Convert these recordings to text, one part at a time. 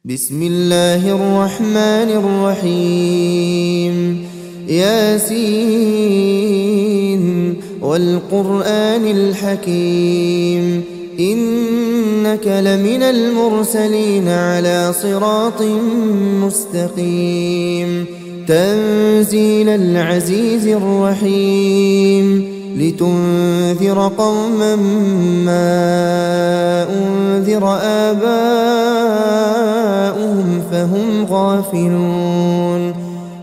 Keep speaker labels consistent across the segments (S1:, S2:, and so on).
S1: بسم الله الرحمن الرحيم. ياسين والقرآن الحكيم إنك لمن المرسلين على صراط مستقيم. تنزيل العزيز الرحيم لتنذر قوما ما أنذر آباؤهم فهم غافلون.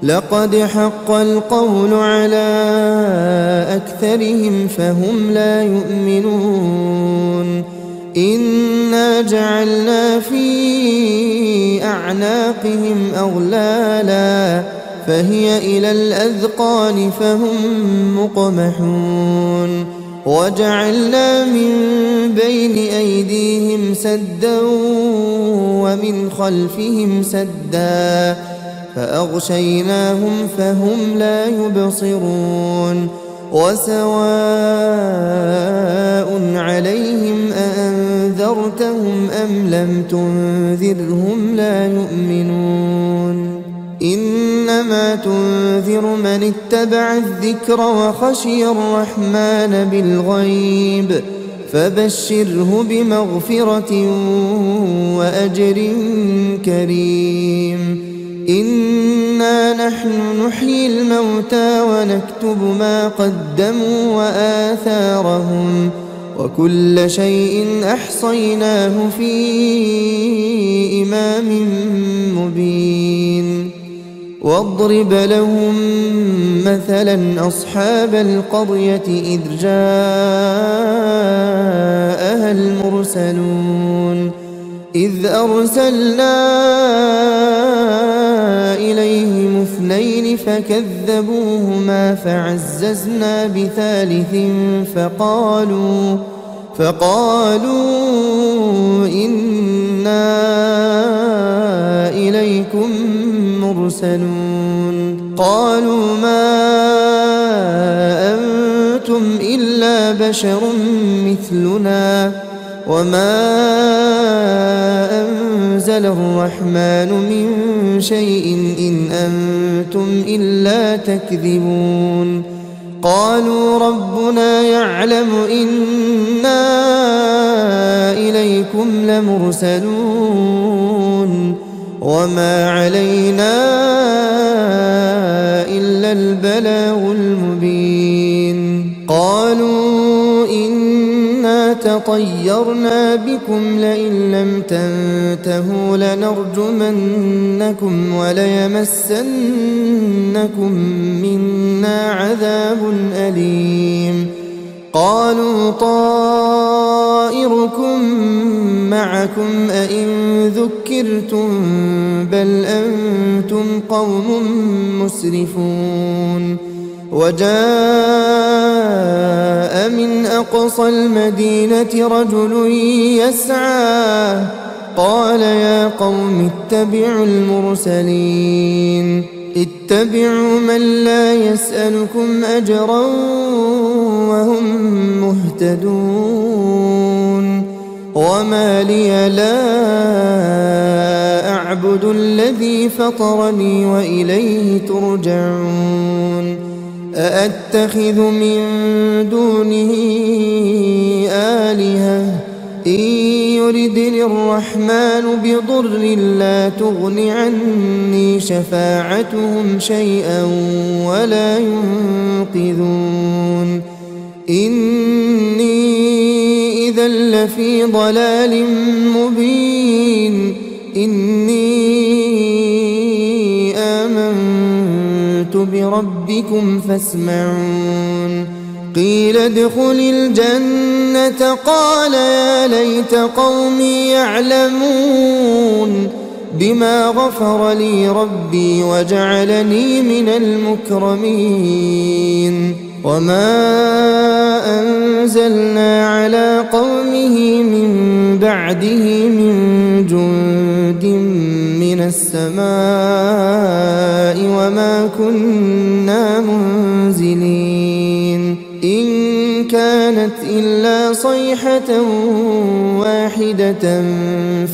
S1: لقد حق القول على أكثرهم فهم لا يؤمنون. إنا جعلنا في أعناقهم أغلالا فهي إلى الأذقان فهم مقمحون. وجعلنا من بين أيديهم سدا ومن خلفهم سدا فأغشيناهم فهم لا يبصرون. وسواء عليهم أأنذرتهم أم لم تنذرهم لا يؤمنون. إنما تنذر من اتبع الذكر وخشي الرحمن بالغيب فبشره بمغفرة وأجر كريم. إنا نحن نحيي الموتى ونكتب ما قدموا وآثارهم وكل شيء أحصيناه في إمام مبين. واضرب لهم مثلا أصحاب القرية إذ جاءها المرسلون إذ أرسلنا إليهم اثنين فكذبوهما فعززنا بثالث فقالوا إنا إليكم مرسلون. قالوا ما أنتم إلا بشر مثلنا وما أنزل الرحمن من شيء إن أنتم إلا تكذبون. قالوا ربنا يعلم إنا إليكم لمرسلون وما علينا إلا البلاغ المبين. قالوا إنا تطيرنا بكم لئن لم تنتهوا لنرجمنكم وليمسنكم منا عذاب أليم. قالوا طائركم معكم أئن ذكرتم بل أنتم قوم مسرفون. وجاء من أقصى المدينة رجل يسعى قال يا قوم اتبعوا المرسلين اتبعوا من لا يسألكم أجرا وهم مهتدون. وما لي لا أعبد الذي فطرني وإليه ترجعون. أأتخذ من دونه آلهة إن يردني الرحمن بضر لا تغن عني شفاعتهم شيئا ولا ينقذون. إني إذا لفي ضلال مبين. إني آمنت بربكم فاسمعون. قيل ادخل الجنة قال يا ليت قومي يعلمون بما غفر لي ربي وجعلني من المكرمين. وما أنزلنا على قومه من بعده من جند من السماء وما كنا منزلين. إن كان كانت إلا صيحة واحدة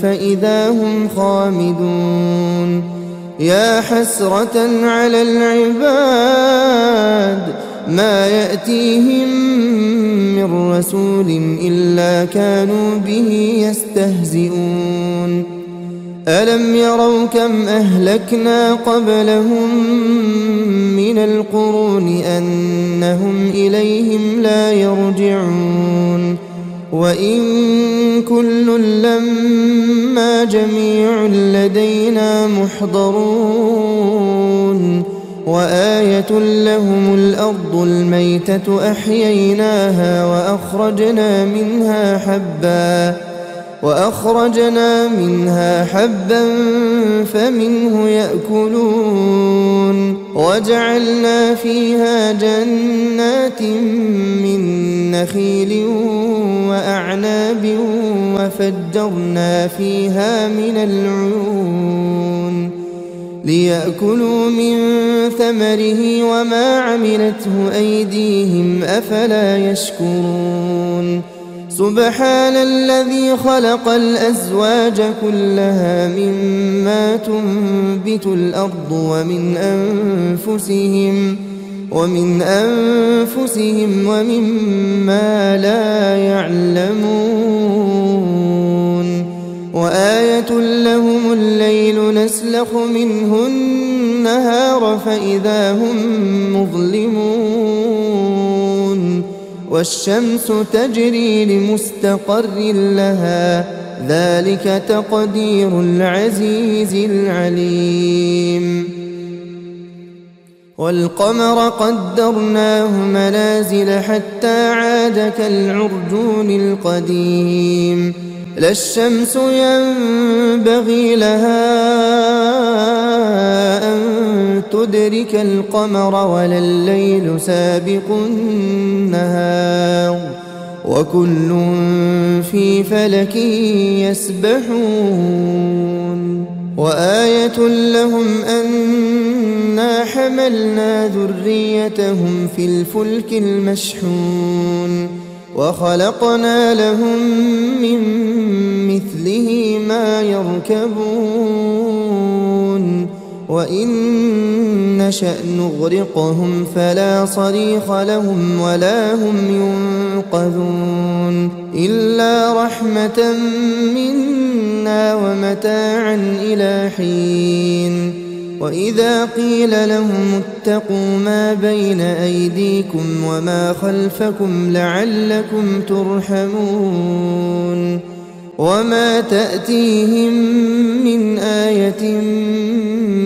S1: فإذا هم خامدون يا حسرة على العباد ما يأتيهم من رسول إلا كانوا به يستهزئون ألم يروا كم أهلكنا قبلهم من القرون أنهم إليهم لا يرجعون وإن كل لما جميع لدينا محضرون وآية لهم الأرض الميتة أحييناها وأخرجنا منها حبا فمنه يأكلون وجعلنا فيها جنات من نخيل وأعناب وفجرنا فيها من العيون ليأكلوا من ثمره وما عملته أيديهم أفلا يشكرون سبحان الذي خلق الأزواج كلها مما تنبت الأرض ومن أنفسهم ومما لا يعلمون وآية لهم الليل نسلخ منه النهار فإذا هم مظلمون والشمس تجري لمستقر لها ذلك تقدير العزيز العليم والقمر قدرناه منازل حتى عاد كالعرجون القديم لا الشمس ينبغي لها أن تدرك القمر ولا الليل سابق النهار وكل في فلك يسبحون وآية لهم أنا حملنا ذريتهم في الفلك المشحون وخلقنا لهم من مثله ما يركبون وإن نشأ نغرقهم فلا صريخ لهم ولا هم ينقذون إلا رحمة منا ومتاعا إلى حين وإذا قيل لهم اتقوا ما بين أيديكم وما خلفكم لعلكم ترحمون وما تأتيهم من آية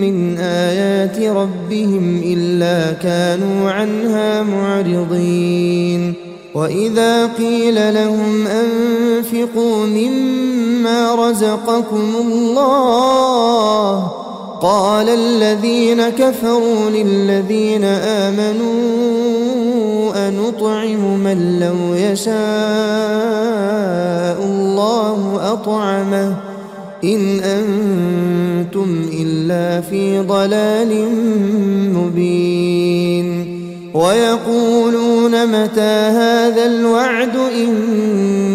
S1: من آيات ربهم إلا كانوا عنها معرضين وإذا قيل لهم أنفقوا مما رزقكم الله قال الذين كفروا للذين آمنوا أنطعم من لو يشاء الله أطعمه إن أنتم إلا في ضلال مبين ويقولون متى هذا الوعد إن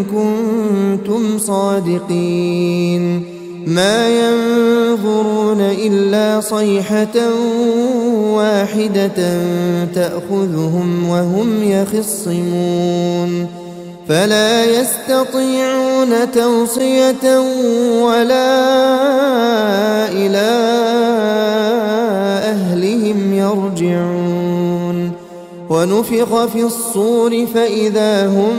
S1: كنتم صادقين ما ينظرون إلا صيحة واحدة تأخذهم وهم يخصمون فلا يستطيعون توصية ولا إلى أهلهم يرجعون ونفخ في الصور فإذا هم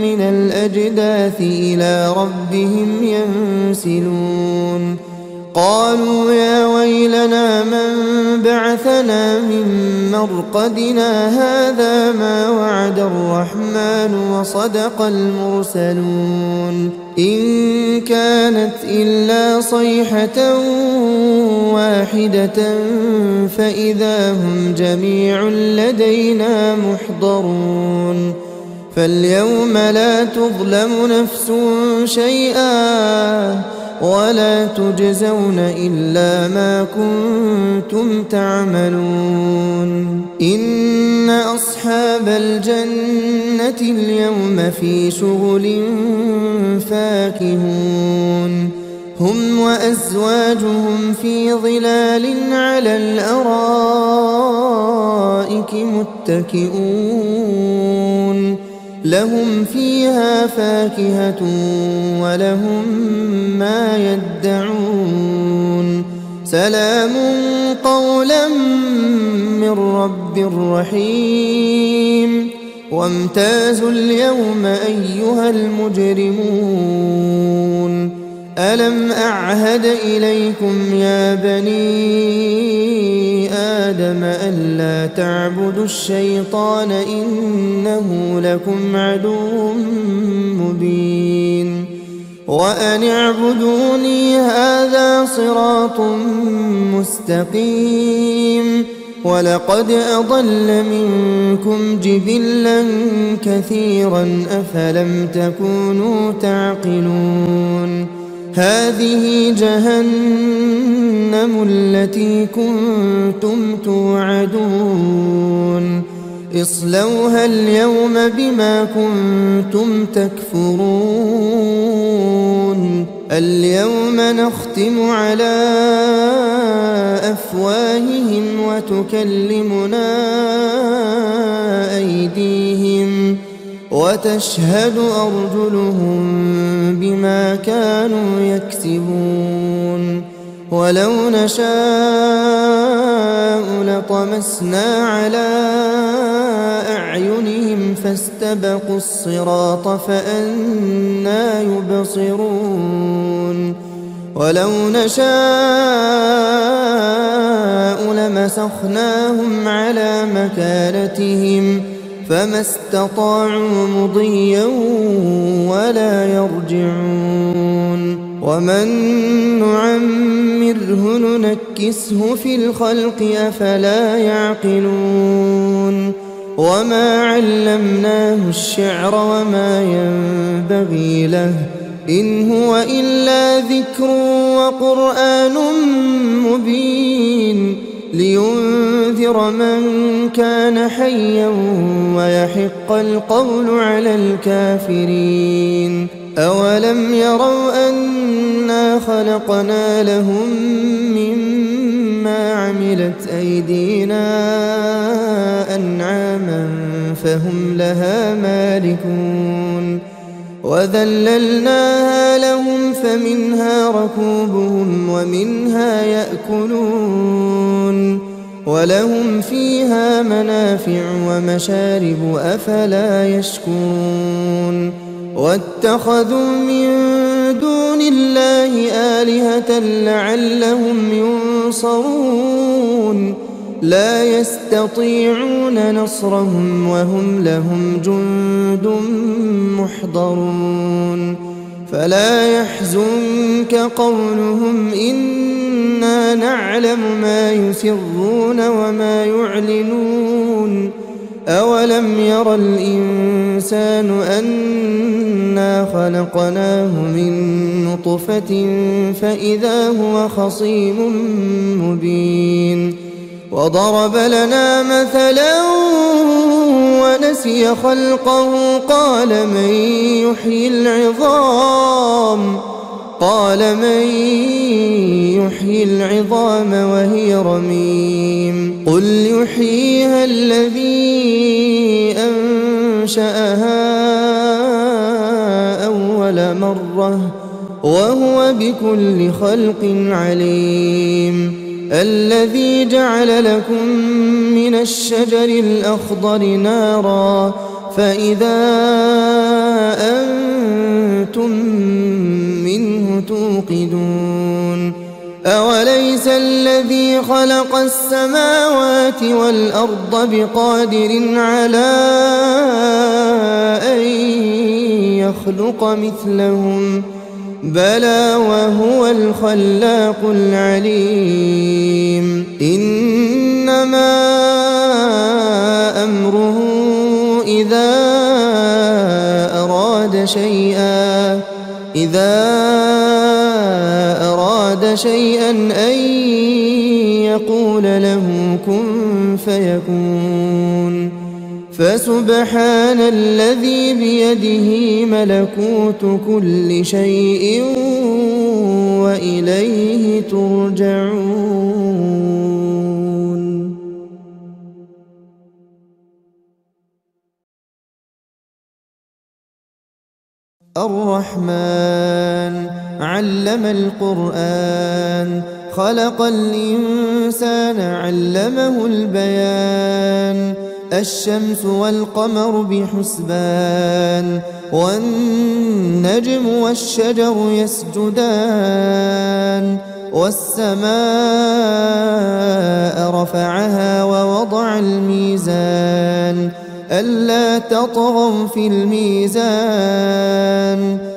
S1: من الأجداث إلى ربهم ينسلون قالوا يا ويلنا من بعثنا من مرقدنا هذا ما وعد الرحمن وصدق المرسلون إن كانت إلا صيحة واحدة فإذا هم جميع لدينا محضرون فاليوم لا تظلم نفس شيئا ولا تجزون إلا ما كنتم تعملون إن أصحاب الجنة اليوم في شغل فاكهون هم وأزواجهم في ظلال على الأرائك متكئون لهم فيها فاكهة ولهم ما يدعون سلام قولا من رب رحيم وامتازوا اليوم أيها المجرمون ألم أعهد إليكم يا بني آدم ألا تعبدوا الشيطان إنه لكم عدو مبين وأن اعبدوني هذا صراط مستقيم ولقد أضل منكم جبلا كثيرا أفلم تكونوا تعقلون هذه جهنم التي كنتم توعدون اصلوها اليوم بما كنتم تكفرون اليوم نختم على أفواههم وتكلمنا أيديهم وتشهد أرجلهم بما كانوا يكسبون ولو نشاء لطمسنا على أعينهم فاستبقوا الصراط فأنى يبصرون ولو نشاء لمسخناهم على مكانتهم فما استطاعوا مضيا ولا يرجعون ومن نعمره ننكسه في الخلق أفلا يعقلون وما علمناه الشعر وما ينبغي له إن هو إلا ذكر وقرآن مبين لينذر من كان حيا ويحق القول على الكافرين أولم يروا أنا خلقنا لهم مما عملت أيدينا أنعاما فهم لها مالكون وذللناها لهم فمنها ركوبهم ومنها يأكلون ولهم فيها منافع ومشارب أفلا يشكرون واتخذوا من دون الله آلهة لعلهم ينصرون لا يستطيعون نصرهم وهم لهم جند محضرون فلا يحزنك قولهم إنا نعلم ما يسرون وما يعلنون أولم ير الإنسان أنا خلقناه من نطفة فإذا هو خصيم مبين وضرب لنا مثلا ونسي خلقه قال من يحيي العظام وهي رميم قل يحييها الذي أنشأها أول مرة وهو بكل خلق عليم الذي جعل لكم من الشجر الأخضر نارا فإذا أنتم منه توقدون أوليس الذي خلق السماوات والأرض بقادر على أن يخلق مثلهم بلى وهو الخلاق العليم إنما أمره إذا أراد أراد شيئا أن يقول له كن فيكون. فسبحان الذي بيده ملكوت كل شيء وإليه ترجعون. الرحمن علم القرآن خلق الإنسان علمه البيان. الشمس والقمر بحسبان والنجم والشجر يسجدان. والسماء رفعها ووضع الميزان ألا تطغوا في الميزان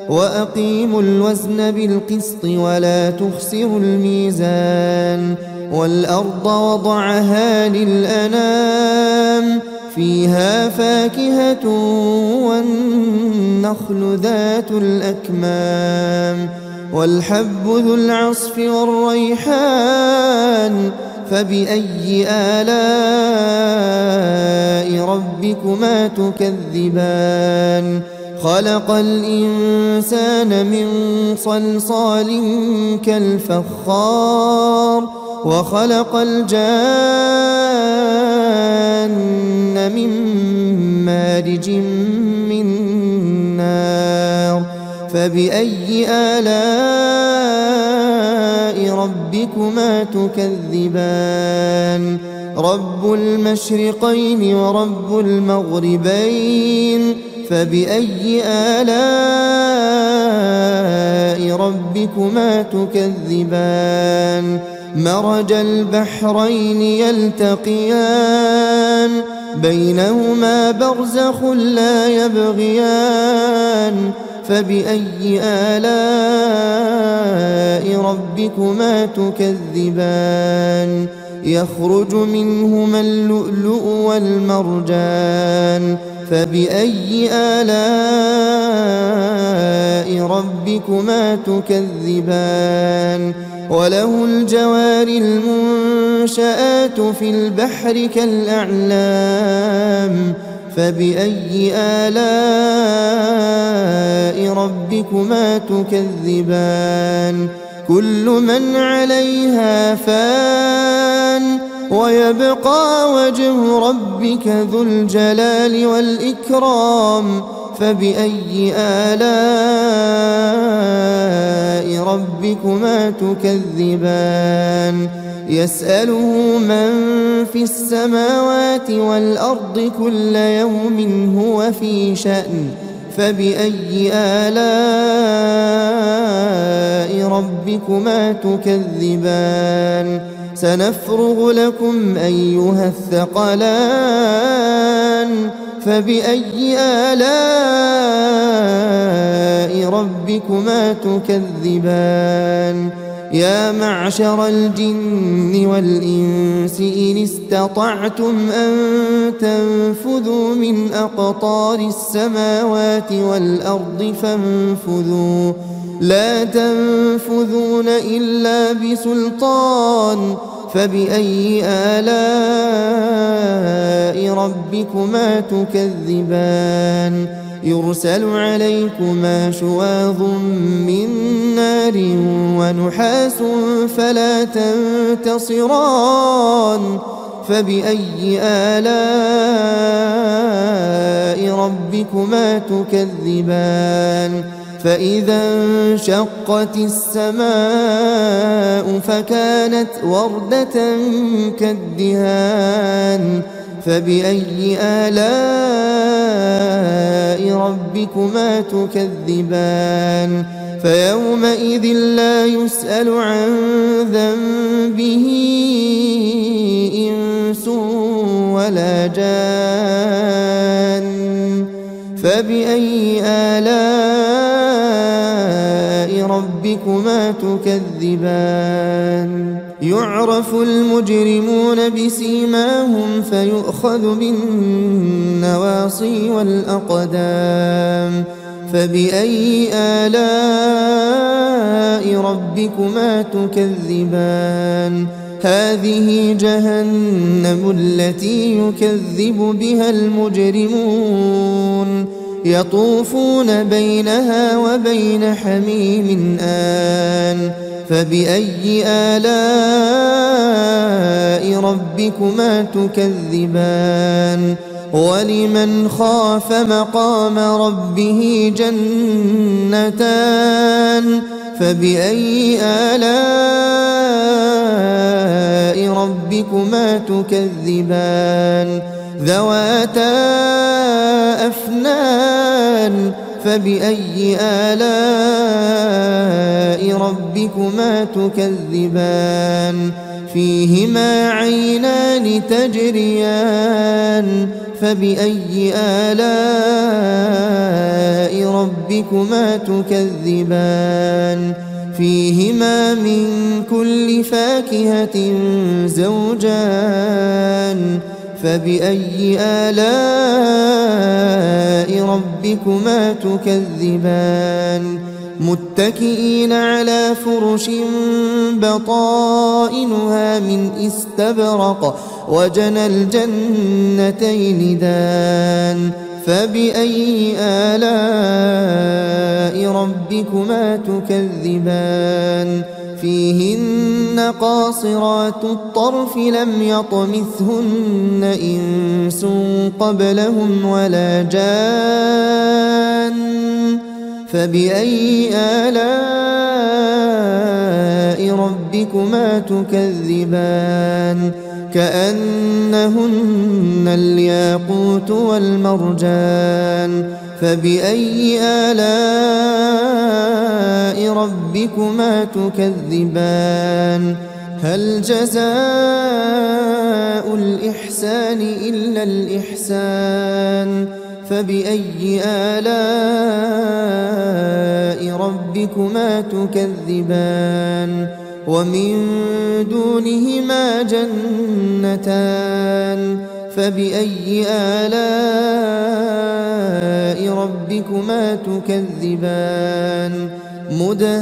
S1: وأقيموا الوزن بالقسط ولا تخسروا الميزان. والأرض وضعها للأنام فيها فاكهة والنخل ذات الأكمام والحب ذو العصف والريحان. فبأي آلاء ربكما تكذبان. خلق الإنسان من صلصال كالفخار وخلق الجان من مارج من نار. فبأي آلاء ربكما تكذبان. رب المشرقين ورب المغربين. فبأي آلاء ربكما تكذبان. مرج البحرين يلتقيان بينهما برزخ لا يبغيان. فبأي آلاء ربكما تكذبان. يخرج منهما اللؤلؤ والمرجان. فبأي آلاء ربكما تكذبان. وله الجوار المنشآت في البحر كالأعلام. فبأي آلاء ربكما تكذبان. كل من عليها فان ويبقى وجه ربك ذو الجلال والإكرام. فبأي آلاء ربكما تكذبان. يسأله من في السماوات والأرض كل يوم هو في شأن. فبأي آلاء ربكما تكذبان. سنفرغ لكم أيها الثقلان. فبأي آلاء ربكما تكذبان. يا معشر الجن والإنس إن استطعتم أن تنفذوا من أقطار السماوات والأرض فانفذوا لا تنفذون إلا بسلطان. فبأي آلاء ربكما تكذبان. يرسل عليكما شواظ من نار ونحاس فلا تنتصران. فبأي آلاء ربكما تكذبان. فإذا انشقت السماء فكانت وردة كالدهان. فبأي آلاء ربكما تكذبان. فيومئذ لا يسأل عن ذنبه إنس ولا جان. فبأي آلاء ربكما تكذبان. يعرف المجرمون بسيماهم فيؤخذ بالنواصي والأقدام. فبأي آلاء ربكما تكذبان هذه جهنم التي يكذب بها المجرمون يطوفون بينها وبين حميم آن فبأي آلاء ربكما تكذبان ولمن خاف مقام ربه جنتان فبأي آلاء ربكما تكذبان ذواتا أفنان فبأي آلاء ربكما تكذبان فيهما عينان تجريان فبأي آلاء ربكما تكذبان فيهما من كل فاكهة زوجان فبأي آلاء ربكما تكذبان متكئين على فرش بطائنها من استبرق وجنى الجنتين دان فبأي آلاء ربكما تكذبان فيهن قاصرات الطرف لم يطمثهن إنس قبلهم ولا جان فبأي آلاء ربكما تكذبان كأنهن الياقوت والمرجان فبأي آلاء ربكما تكذبان هل جزاء الإحسان إلا الإحسان فبأي آلاء ربكما تكذبان ومن دونهما جنتان فبأي آلاء ربكما تكذبان مدهامتان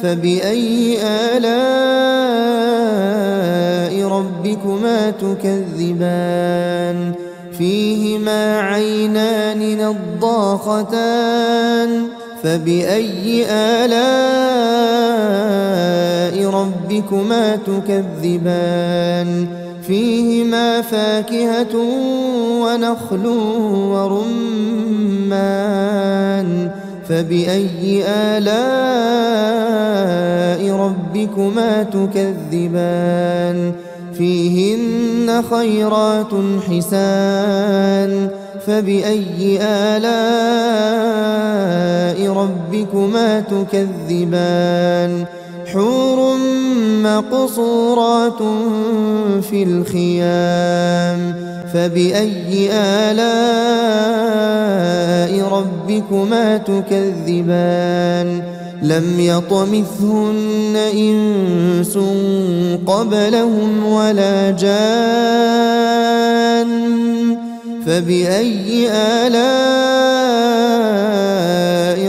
S1: فبأي آلاء ربكما تكذبان فيهما عينان نضاختان فبأي آلاء ربكما تكذبان فيهما فاكهة ونخل ورمان فبأي آلاء ربكما تكذبان فيهن خيرات حسان فبأي آلاء ربكما تكذبان حور مقصورات في الخيام فبأي آلاء ربكما تكذبان لم يطمثهن إنس قبلهم ولا جان فبأي آلاء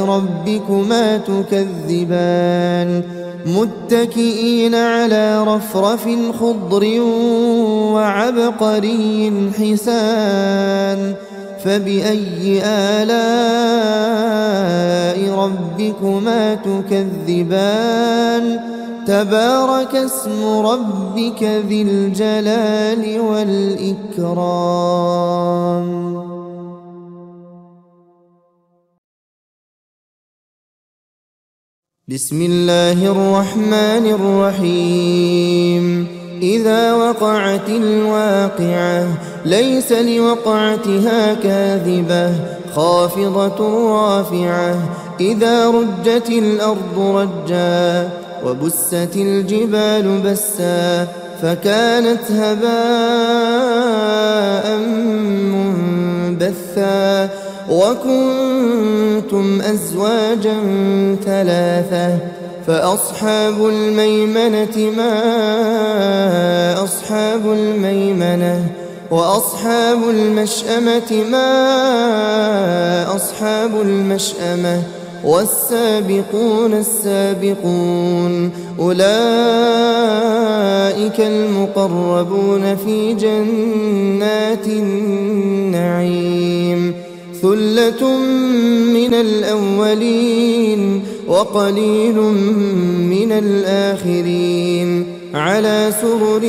S1: ربكما تكذبان متكئين على رفرف خضر وعبقري حسان فبأي آلاء ربكما تكذبان تبارك اسم ربك ذي الجلال والإكرام. بسم الله الرحمن الرحيم إذا وقعت الواقعة ليس لوقعتها كاذبة خافضة رافعة إذا رجت الأرض رجا وبست الجبال بسا فكانت هباء منبثا وكنتم أزواجا ثلاثة فأصحاب الميمنة ما أصحاب الميمنة وأصحاب المشأمة ما أصحاب المشأمة والسابقون السابقون أولئك المقربون في جنات النعيم ثلة من الأولين وقليل من الآخرين على سرر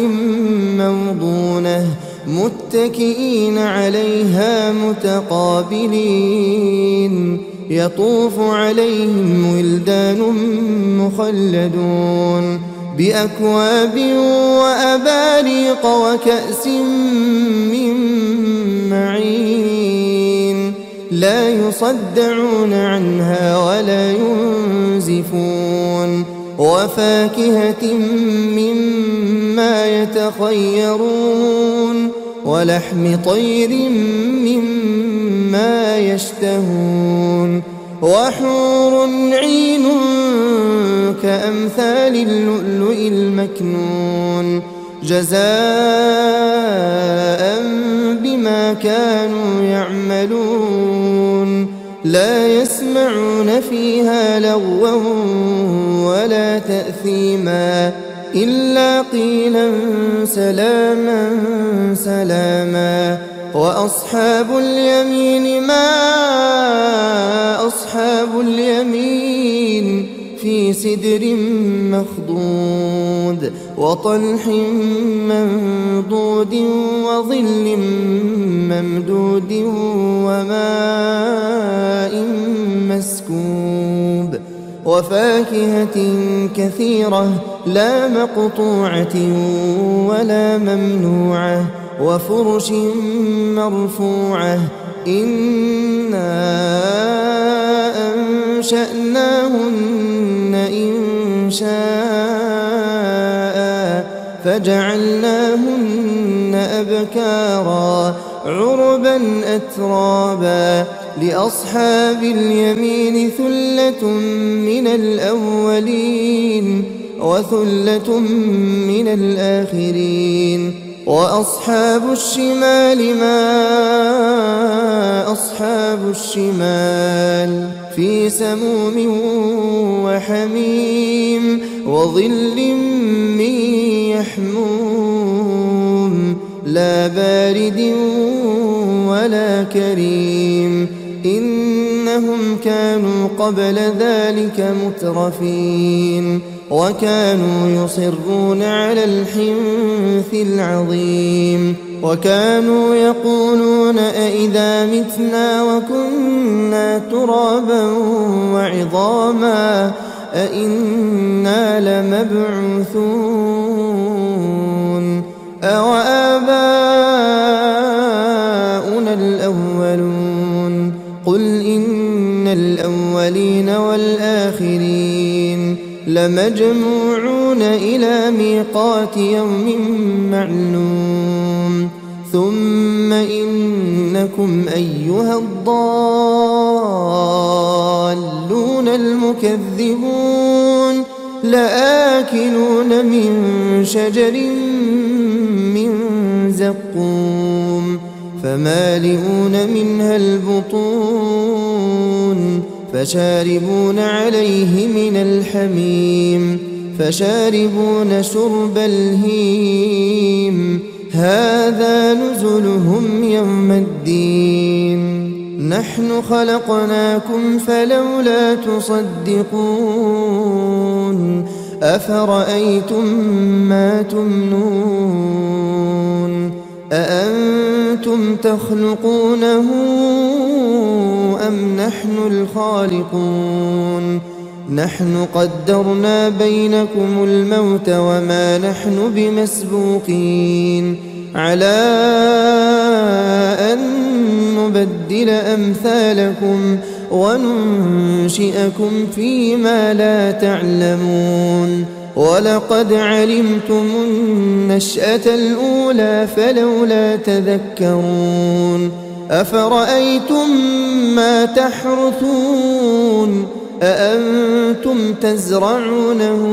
S1: موضونة متكئين عليها متقابلين يطوف عليهم ولدان مخلدون بأكواب وأباريق وكأس من معين لا يصدعون عنها ولا ينزفون وفاكهة مما يتخيرون ولحم طير مما يشتهون وحور عين كأمثال اللؤلؤ المكنون جزاء بما كانوا يعملون لا يسمعون فيها لغوا ولا تأثيما إلا قيلا سلاما سلاما وأصحاب اليمين ما أصحاب اليمين في سدر مخضود وطلح منضود وظل ممدود وماء مسكوب وفاكهة كثيرة لا مقطوعة ولا ممنوعة وفرش مرفوعة إنا أنشأناهن إنشاء فجعلناهن أبكارا عربا أترابا لأصحاب اليمين ثلة من الأولين وثلة من الآخرين وأصحاب الشمال ما أصحاب الشمال في سموم وحميم وظل من يحموم لا بارد ولا كريم إنهم كانوا قبل ذلك مترفين وكانوا يصرون على الحنث العظيم وكانوا يقولون أئذا متنا وكنا ترابا وعظاما أئنا لمبعوثون أوآباؤنا الأولون قل إن الأولين والآخرين لمجموعون إلى ميقات يوم معلوم ثم إنكم أيها الضالون المكذبون لآكلون من شجر من زقوم فمالئون منها البطون فشاربون عليه من الحميم فشاربون شرب الهيم هذا نزلهم يوم الدين نحن خلقناكم فلولا تصدقون أفرأيتم ما تمنون أأنتم تخلقونه أم نحن الخالقون نحن قدرنا بينكم الموت وما نحن بمسبوقين على أن نبدل أمثالكم وننشئكم فيما لا تعلمون ولقد علمتم النشأة الأولى فلولا تذكرون أفرأيتم ما تحرثون أأنتم تزرعونه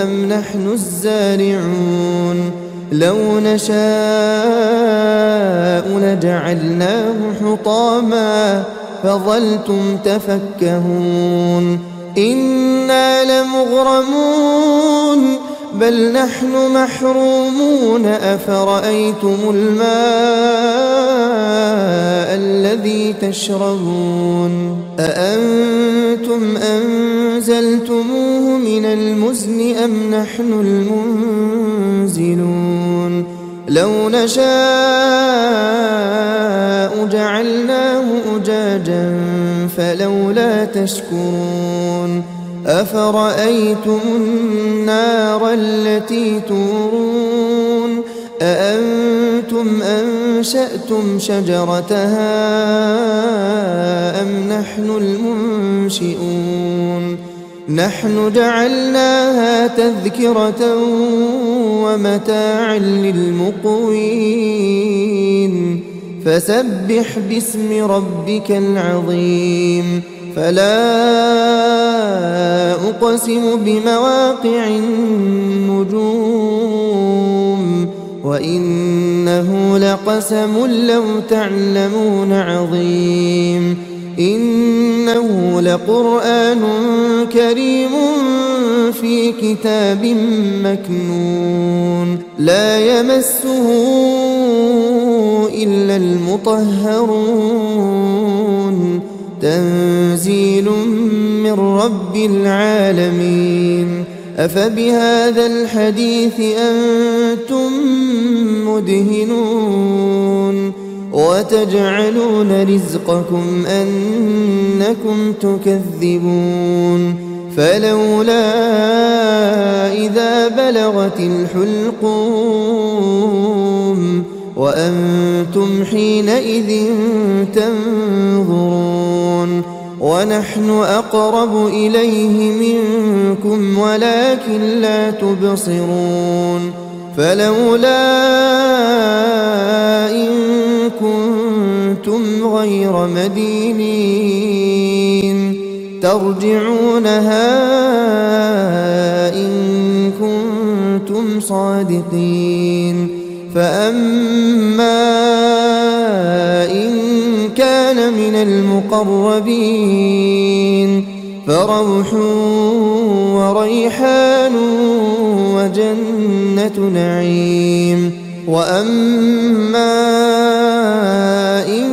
S1: أم نحن الزارعون لو نشاء لجعلناه حطاما فظلتم تفكهون إنا لمغرمون بل نحن محرومون أفرأيتم الماء الذي تشربون أأنتم أنزلتموه من المزن أم نحن المنزلون لو نشاء جعلناه أجاجا فلولا تشكرون أفرأيتم النار التي تورون أأنتم أنشأتم شجرتها أم نحن المنشئون نحن جعلناها تذكرة ومتاعا للمقوين فسبح باسم ربك العظيم فلا أقسم بمواقع النجوم وإنه لقسم لو تعلمون عظيم إنه لقرآن كريم في كتاب مكنون لا يمسه إلا المطهرون تنزيل من رب العالمين أفبهذا الحديث أنتم مدهنون وتجعلون رزقكم أنكم تكذبون فلولا إذا بلغت الحلقوم وأنتم حينئذ تنظرون ونحن أقرب إليه منكم ولكن لا تبصرون فلولا إن كنتم غير مدينين ترجعونها إن كنتم صادقين فأما إن كان من المقربين فروح وريحان وجنة نعيم وأما إن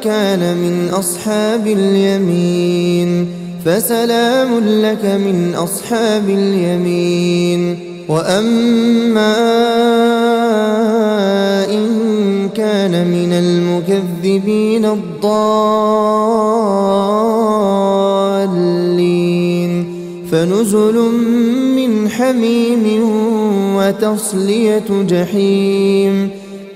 S1: كان من أصحاب اليمين فسلام لك من أصحاب اليمين وأما إن كان من المكذبين الضالين فنزل من حميم وتصلية جحيم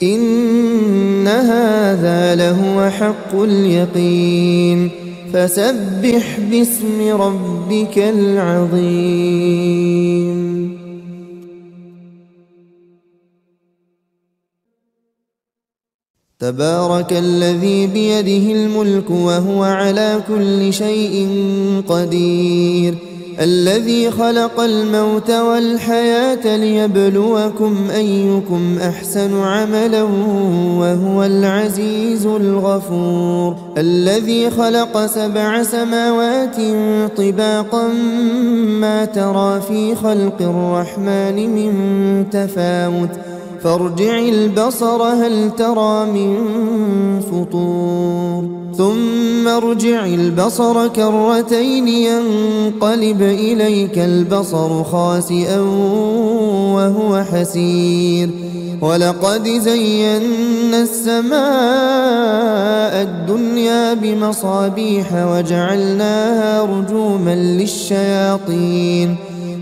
S1: إن هذا لهو حق اليقين فسبح باسم ربك العظيم تبارك الذي بيده الملك وهو على كل شيء قدير الذي خلق الموت والحياة ليبلوكم أيكم أحسن عملا وهو العزيز الغفور الذي خلق 7 سماوات طباقا ما ترى في خلق الرحمن من تفاوت فارجع البصر هل ترى من فطور ثم ارجع البصر كرتين ينقلب إليك البصر خاسئا وهو حسير ولقد زينا السماء الدنيا بمصابيح وجعلناها رجوما للشياطين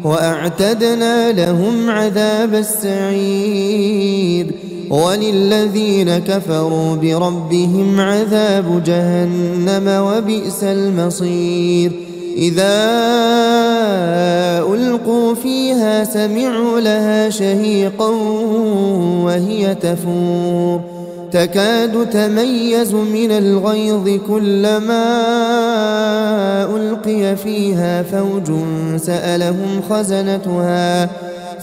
S1: وأعتدنا لهم عذاب السعير وللذين كفروا بربهم عذاب جهنم وبئس المصير إذا ألقوا فيها سمعوا لها شهيقا وهي تفور تكاد تميز من الغيظ كلما ألقي فيها فوج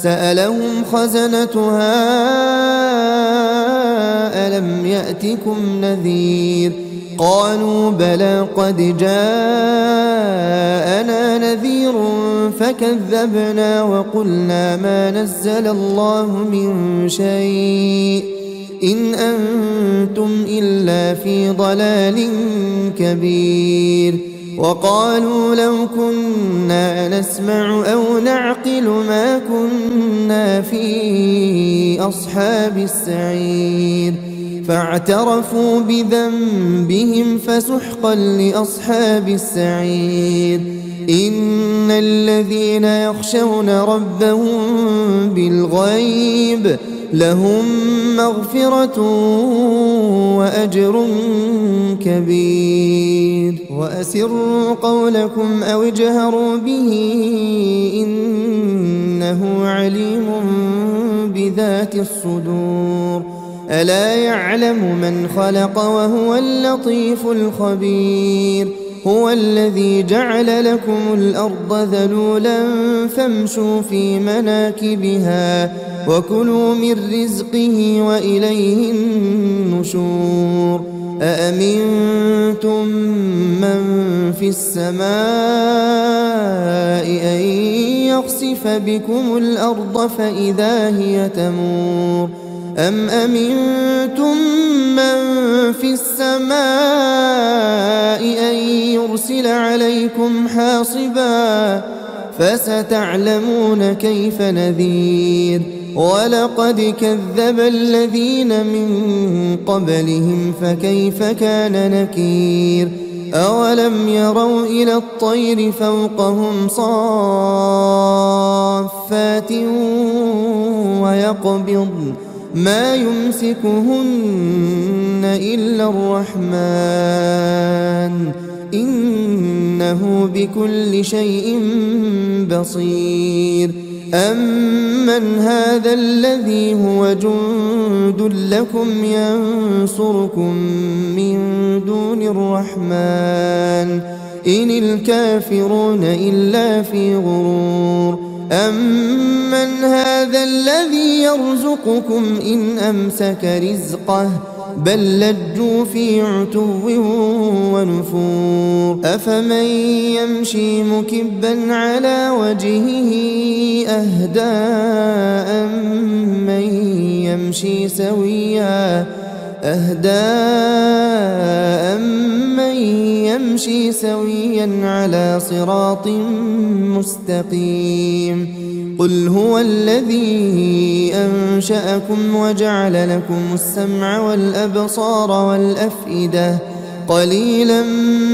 S1: سألهم خزنتها ألم يأتكم نذير قالوا بلى قد جاءنا نذير فكذبنا وقلنا ما نزل الله من شيء إن أنتم إلا في ضلال كبير وقالوا لو كنا نسمع أو نعقل ما كنا في أصحاب السعير فاعترفوا بذنبهم فسحقا لأصحاب السعير إن الذين يخشون ربهم بالغيب لهم مغفرة وأجر كبير وأسروا قولكم أو اجهروا به إنه عليم بذات الصدور ألا يعلم من خلق وهو اللطيف الخبير هو الذي جعل لكم الأرض ذلولا فامشوا في مناكبها وكلوا من رزقه وإليه النشور أأمنتم من في السماء أن يخسف بكم الأرض فإذا هي تمور أم أمنتم من في السماء أن يرسل عليكم حاصبا فستعلمون كيف نذير ولقد كذب الذين من قبلهم فكيف كان نكير أولم يروا إلى الطير فوقهم صافات ويقبضن ما يمسكهن إلا الرحمن إنه بكل شيء بصير أمن هذا الذي هو جند لكم ينصركم من دون الرحمن إن الكافرون إلا في غرور أمن هذا الذي يرزقكم إن أمسك رزقه بل لجوا في عتو ونفور أفمن يمشي مكبا على وجهه أهدى أمن يمشي سويا على صراط مستقيم قل هو الذي أنشأكم وجعل لكم السمع والأبصار والأفئدة قليلا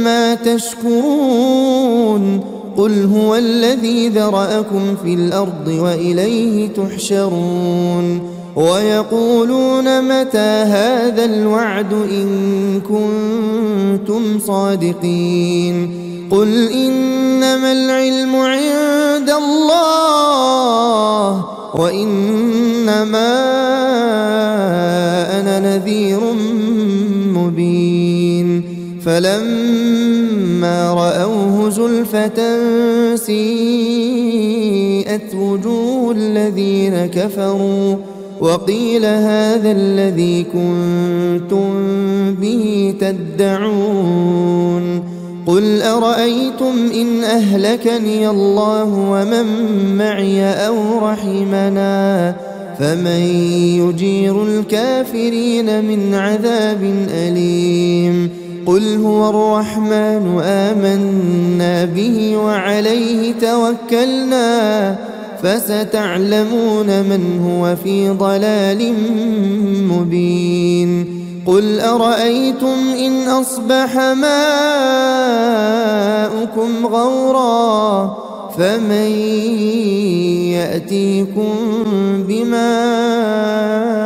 S1: ما تشكرون قل هو الذي ذرأكم في الأرض وإليه تحشرون ويقولون متى هذا الوعد إن كنتم صادقين قل إنما العلم عند الله وإنما أنا نذير مبين فلما رأوه زلفة سيئت وجوه الذين كفروا وقيل هذا الذي كنتم به تدعون قل أرأيتم إن أهلكني الله ومن معي أو رحمنا فمن يجير الكافرين من عذاب أليم قل هو الرحمن آمنا به وعليه توكلنا فستعلمون من هو في ضلال مبين قل أرأيتم إن أصبح ماؤكم غورا فمن يأتيكم بماء